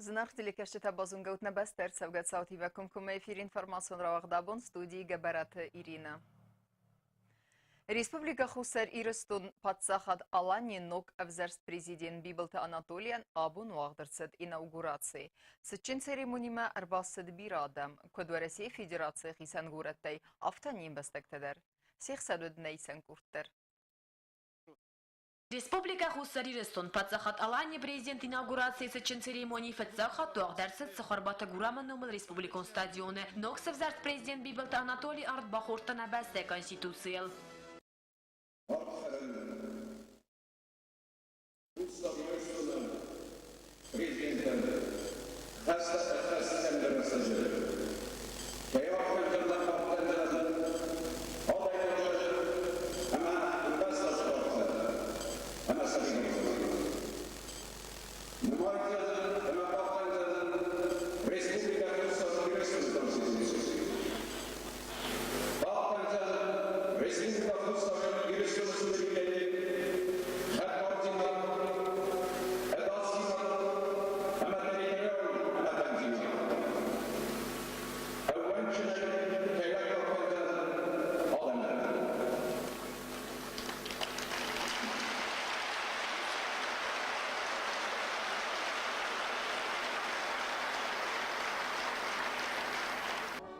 Знах телекашта базунга утнабастер савгат сауti ва кумкуме эфир информацион равагдабон студии Габарат Ирина. Республика Хусар Ирыстун подсахат Алани ног авзарст президент Бибалта Анатолиян абун уагдырцад инаугурации. Сычин церемонима арбасад бирадам, кодва Россия Федерация хисан гураттай автаним бастактадар. Сех садуд нейсан курттар. Республика Хуссариристон подсахат Алани президент инаугурации сычин церемонии фатсахат туагдерсет сахарбата гурама номал республикон стадионы. Ноксов зарт президент Бибалта Анатолий арт бахортана басте конституциял.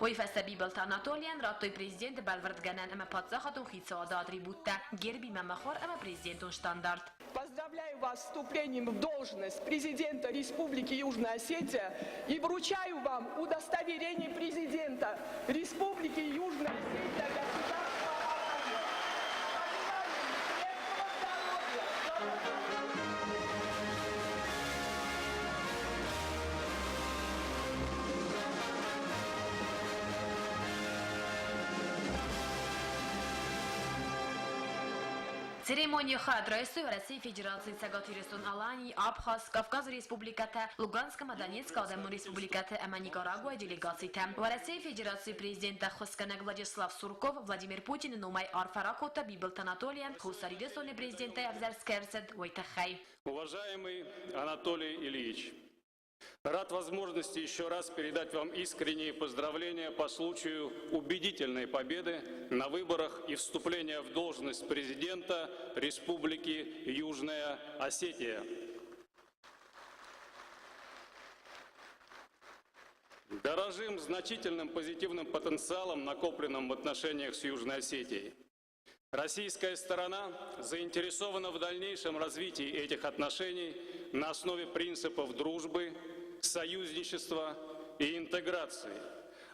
ويفسر Бибалта Анатолиян раттой президент Балвардганан ама подсахатун хитсаада атрибутта герби мамахор ама президентун штандарт. Поздравляю вас с вступлением в должность президента Республики Южная Осетия и вручаю вам удостоверение президента Республики Южная Осетия государства Алания. Церемония хадрайсы России Федерации Цагатирестун Алани, Абхаз, Кавказ Республиката, Луганская, Донецкая, Адаму Республиката, Ама Никарагуа делегацията. В России Федерации президента Хосканак Владислав Сурков, Владимир Путин, Нумай Арфаракота, Бибалта Анатолиян, Хусаридесоны президента Авзарскерсет, Вайтахай. Уважаемый Анатолий Ильич, рад возможности еще раз передать вам искренние поздравления по случаю убедительной победы на выборах и вступления в должность президента Республики Южная Осетия. Дорожим значительным позитивным потенциалом, накопленным в отношениях с Южной Осетией. Российская сторона заинтересована в дальнейшем развитии этих отношений на основе принципов дружбы, союзничества и интеграции,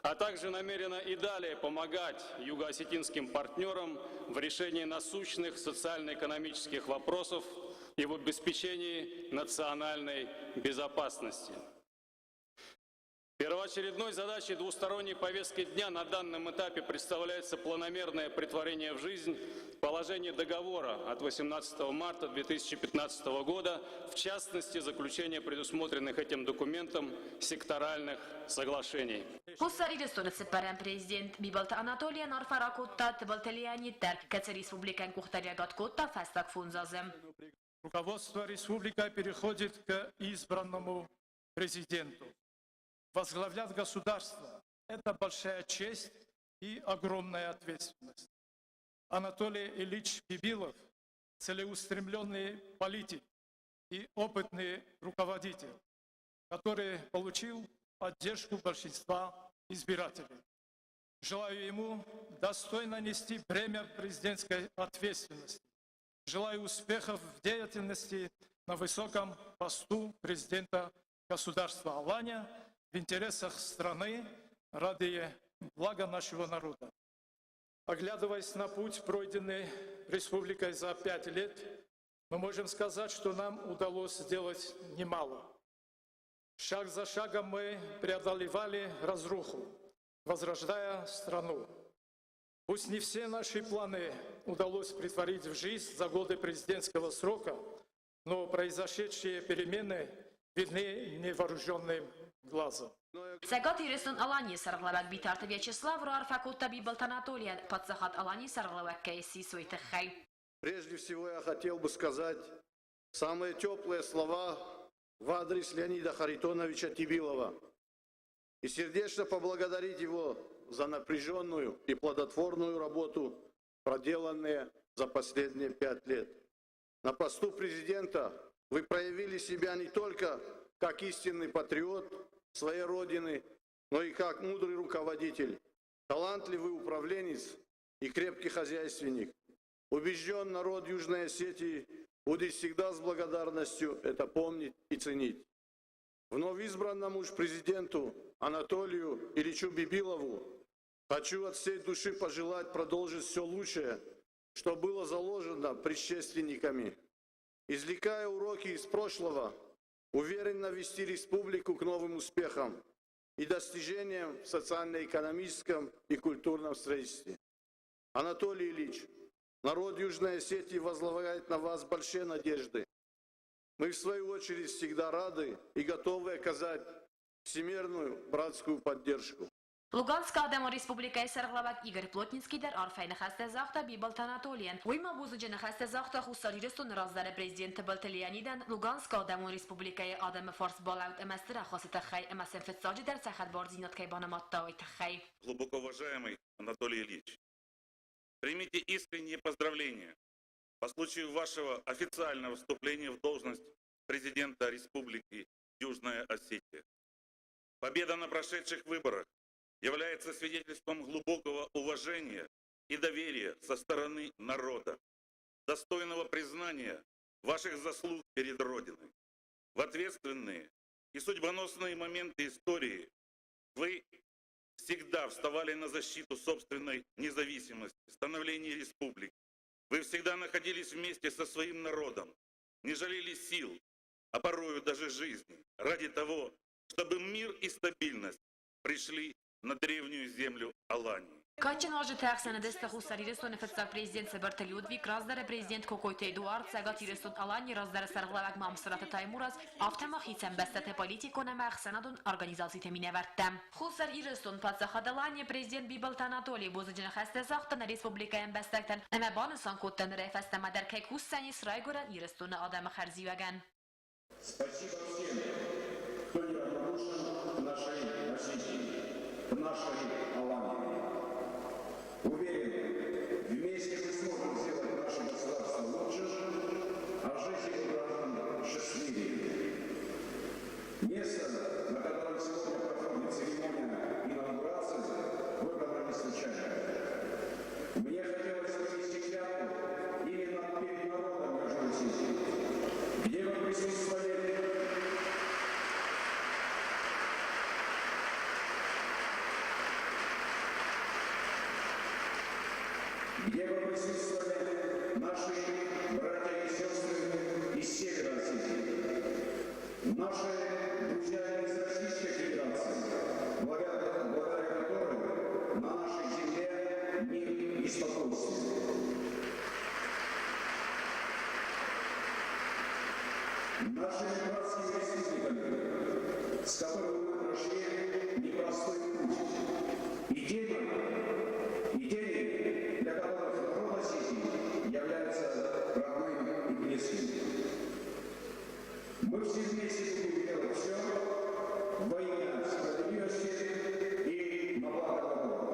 а также намерена и далее помогать юго-осетинским партнерам в решении насущных социально-экономических вопросов и в обеспечении национальной безопасности. Первоочередной задачей двусторонней повестки дня на данном этапе представляется планомерное претворение в жизнь положения договора от 18 марта 2015 года, в частности, заключение предусмотренных этим документом секторальных соглашений. Хуссаридестон сепарен президент Бибалта Анатолиян Арфаракотта, Тбалтелияниттер, Каца Республикан Кухтарягаткотта, Фастак Фунзазем. Руководство республика переходит к избранному президенту. Возглавлять государство – это большая честь и огромная ответственность. Анатолий Ильич Бибилов – целеустремленный политик и опытный руководитель, который получил поддержку большинства избирателей. Желаю ему достойно нести бремя президентской ответственности. Желаю успехов в деятельности на высоком посту президента государства Алания в интересах страны ради блага нашего народа. Оглядываясь на путь, пройденный республикой за 5 лет, мы можем сказать, что нам удалось сделать немало. Шаг за шагом мы преодолевали разруху, возрождая страну. Пусть не все наши планы удалось претворить в жизнь за годы президентского срока, но произошедшие перемены видны невооруженным глазом. Цагатирестун Алани сарглавак битарта Вячеслав Руарфакотта Бибалта Анатолиян, подсахат Алани сарглавак Кайси Суйтахай. Прежде всего я хотел бы сказать самые теплые слова в адрес Леонида Харитоновича Тибилова и сердечно поблагодарить его за напряженную и плодотворную работу, проделанную за последние 5 лет. На посту президента вы проявили себя не только как истинный патриот своей родины, но и как мудрый руководитель, талантливый управленец и крепкий хозяйственник. Убежден, народ Южной Осетии будет всегда с благодарностью это помнить и ценить. Вновь избранному президенту Анатолию Ильичу Бибилову хочу от всей души пожелать продолжить все лучшее, что было заложено предшественниками. Извлекая уроки из прошлого, уверенно вести республику к новым успехам и достижениям в социально-экономическом и культурном строительстве. Анатолий Ильич, народ Южной Осетии возлагает на вас большие надежды. Мы, в свою очередь, всегда рады и готовы оказать всемирную братскую поддержку. Луганская Адама Республикայի Սերղլավակ Իգոր Պլոտնինսկի դեր արֆայնը խաստեզախտը Բիբլտ Անատոլիան։ Ուիմա բուզուջենը խաստեզախտը խուսարիրստուն ռազդարը պրեզիդենտը Բլտելիանիդան Լուգանսկա Adama Республикայի Adama Форс Балаут эмастыра хосыта хай эмасен фетсаджи дер цахат борзиноткай банаматта ойта хай. Глубоко уважаемый Анатолий Ильич, примите искренние поздравления по случаю вашего официального вступления в должность президента Республики Южная Осетия. Победа на прошедших выборах является свидетельством глубокого уважения и доверия со стороны народа, достойного признания ваших заслуг перед Родиной. В ответственные и судьбоносные моменты истории вы всегда вставали на защиту собственной независимости, становления республики. Вы всегда находились вместе со своим народом, не жалели сил, а порою даже жизни, ради того, чтобы мир и стабильность пришли на древнюю землю Алании. Качан ожитах сенедесте хусарирестон фетсак президент Себерте Людвиг, раздare президент Кокойте Эдуард, сагатирестон Алани, раздare Сарглавак Мамсрата Таймураз, автомахицем бестете политиконемах сенадон организациите миневертем. Хусарирестон Пацахадалани, президент Бибалт Анатолий, бозаджина хастезахтан республикаем бестектен, эме банысан коттен рефесте мадеркек Хуссанис Райгоран ирестона Адама Харзиваген. Спасибо всем, кто не равнодушен к нашей России, к нашей Алании. Уверен, вместе мы сможем сделать наше государство лучше, а жизнь его граждан счастливее. Место, на котором сегодня проходит церемония инаугурации, выбрано не случайно. Мне хотелось провести клятву именно перед народом Южной Осетии, где вы присутствовали. Где вы присутствовали наши братья и сестры из Севера Осетии, наши друзья из Российской Федерации, благодаря которым на нашей земле мир и спокойствие. Нашими братскими республиками, с которыми мы прошли непростой путь, идеи, для которых народ Осетии является родным и близким. Мы все вместе будем делать все во имя справедливости и на благо народа.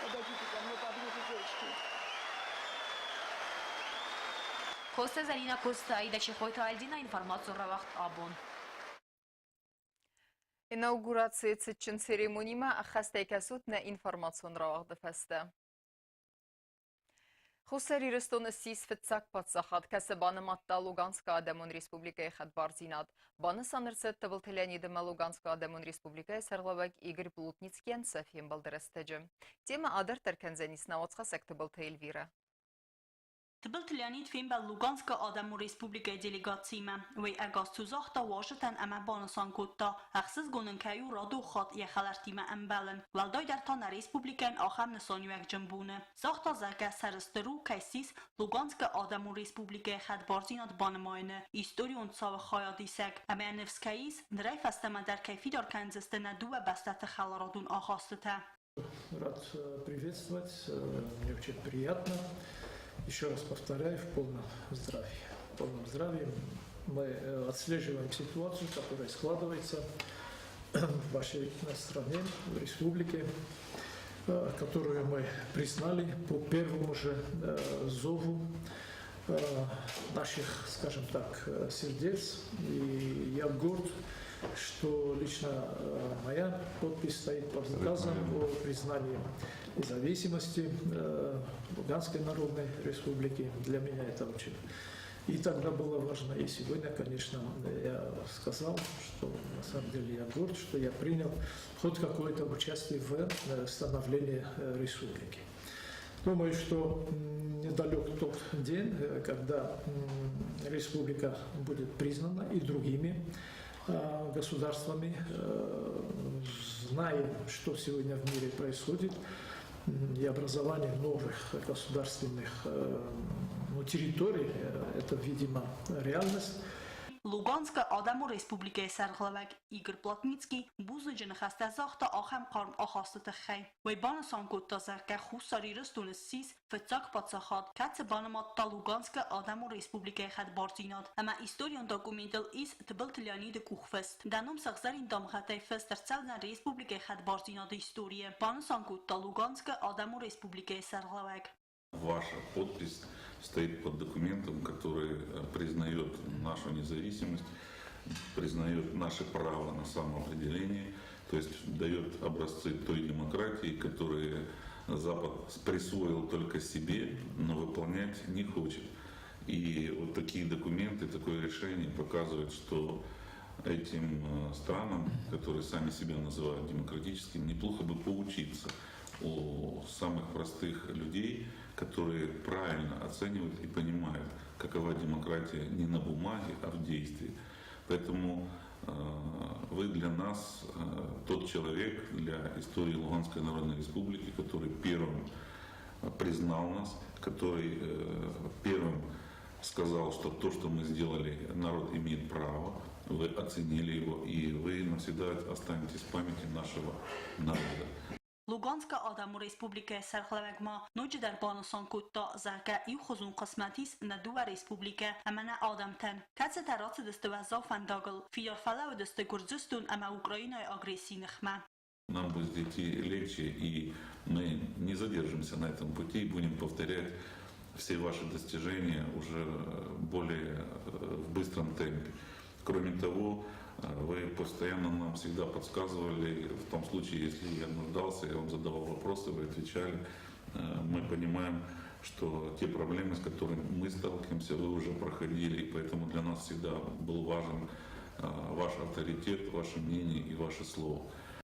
Подойдите ко мне поближе, девочки. Խոսե Զարինա Կոստայի դա չխոյթա ալդինա ինформацию равахт абон. Инаугурация цитчин церемонима хастайкасут на информацион равах дефесте. Хусарирестон сис фетсак пацахат касабаны матта Луганска Адамон Республикай хадбарзинат. Баны санырсет тавылтыляниды Луганска Адамон Республикай сарлавак Игорь Плутницкиян Софием балдырастыджы. Тема адыр тарканзанис навацха сектыбылты Эльвира. Тбылтылянит фимба Луганска Адама Республикայի делегациима вей агастузахта Вашингтон ама банасан котта ахсыз гонынкаю раду хат яхалартима амбалын валдай дар тана республикан ахам нсанюак джамбуны захта зага сарыстру кайсис Луганска Адама Республикայի хадбарзинат банмайны историон цав хаядисак аманевскайис нрайфастама дар кайфи дар канзестена дуа бастат халарадун ахастыта. рад приветствовать. Мне очень приятно. Еще раз повторяю, в полном здравии. В полном здравии мы отслеживаем ситуацию, которая складывается в вашей стране, в республике, которую мы признали по первому же зову наших, скажем так, сердец. И я горд, что лично моя подпись стоит под указом о признании независимости Луганской Народной Республики. Для меня это очень и тогда было важно, и сегодня, конечно, я сказал, что на самом деле я горд, что я принял хоть какое-то участие в становлении республики. Думаю, что недалек тот день, когда республика будет признана и другими государствами. Знаем, что сегодня в мире происходит, и образование новых государственных территорий, это, видимо, реальность. Լուգանսկը Ադամու Ռեսպուբլիկայի սարխլավակ Իգոր Պլատնիցկի բուզնջն խաստազախտը ախեմ qarm ախաստը խայ վայ բանը սանկոտ տազարկա խուսարիրս տունսիս ֆծակ պատսախատ կացը բանամատտա Լուգանսկը Ադամու Ռեսպուբլիկայի խատ բարձինատ ամա իստորիոն դոկումենտալ is տբլտլյանի դե կուխվեստ դանում սախզարին դամղատայ ֆստերցալնա Ռեսպուբլիկայի խատ բարձինատ իստորիա բանը սանկոտ Լուգանսկը Ադամու Ռեսպուբլիկայի սարխլավակ Ваша подпись стоит под документом, который признает нашу независимость, признает наше право на самоопределение, то есть дает образцы той демократии, которые Запад присвоил только себе, но выполнять не хочет. И вот такие документы, такое решение показывает, что этим странам, которые сами себя называют демократическими, неплохо бы поучиться у самых простых людей, которые правильно оценивают и понимают, какова демократия не на бумаге, а в действии. Поэтому вы для нас тот человек для истории Луганской Народной Республики, который первым признал нас, который первым сказал, что то, что мы сделали, народ имеет право, вы оценили его, и вы навсегда останетесь в памяти нашего народа. Լուգանսկը Ադամու Ռեսպուբլիկայի սարխլավակմա նոջը դար բանոսան կուտտա զարկա իու խոզուն qısmetiz նադուվա Ռեսպուբլիկա ամենա Ադամտեն կացը տարածը դստվազով фандагл фиорфалау дсты Гурзистун ама Украиной агрессийныхма. Нам будет идти легче, и мы не задержимся на этом пути и будем повторять все ваши достижения уже более в быстром темпе. Кроме того, вы постоянно нам всегда подсказывали, в том случае, если я нуждался, я вам задавал вопросы, вы отвечали. Мы понимаем, что те проблемы, с которыми мы сталкиваемся, вы уже проходили, и поэтому для нас всегда был важен ваш авторитет, ваше мнение и ваше слово.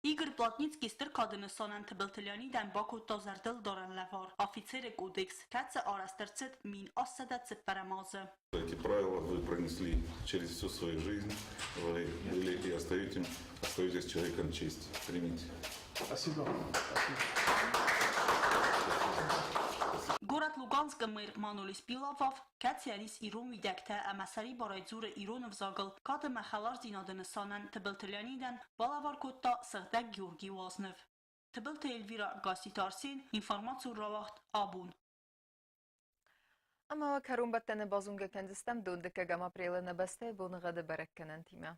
Իգոր Պլատնիցկի ստրկադնը սոնան թբլտլյանի դան բակու տոզարդել դորան լավար, офицеры кодекс, кացը արաստերցет մին ասада цеппарамазы. Эти правила вы пронесли через всю свою жизнь, вы были и остаетесь человеком чести. Примите. Спасибо. Գորատ Լուգանսկը մեր մանոլիս պիլավավ, կացյանիս իրոն վիդակտա ամասարի բարայձուրը իրոն վզագլ, կատը մախալար զինադնը սանան թբլտլյանիդան, բալավար կոտտա սղդակ Գյուրգի վազնվ. Թբլտ Էլվիրա Գասիտարսին, ինվորմացու ռավաղտ աբուն. Ama karun battene bazunga kendistem döndük gama prelene beste bunu gada berekkenen time.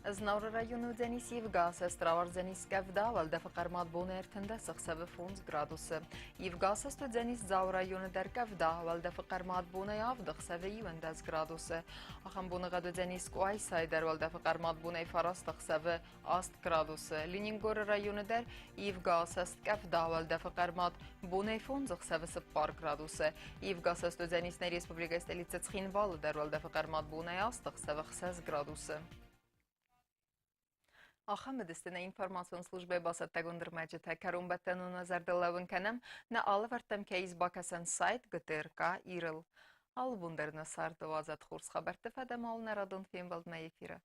Znavr rayonu Denis Yevgas Stravar Denis Gavda valda faqarmat boner tende 6 gradusu. Yevgas sto Denis Zav rayonu der Gavda valda faqarmat boner yavdıq 7 gradusu. Axam bunu qadu Denis Quay sayder valda faqarmat boner farastıq 7 gradusu. Leningor rayonu der Yevgas Gavda valda faqarmat boner 7 gradusu. Yevgas sto Denis Respublika stolica Tskhinval der valda faqarmat boner yastıq 7 gradusu. Ахамед истина информацион службе басат тагондыр мәҗите карун баттану назардылавын канам на алвартам кейз бакасан сайт ГТРК ирыл. Ал бундерна сарды вазат хурс хабарты фадам ал нарадон фембалд на эфира.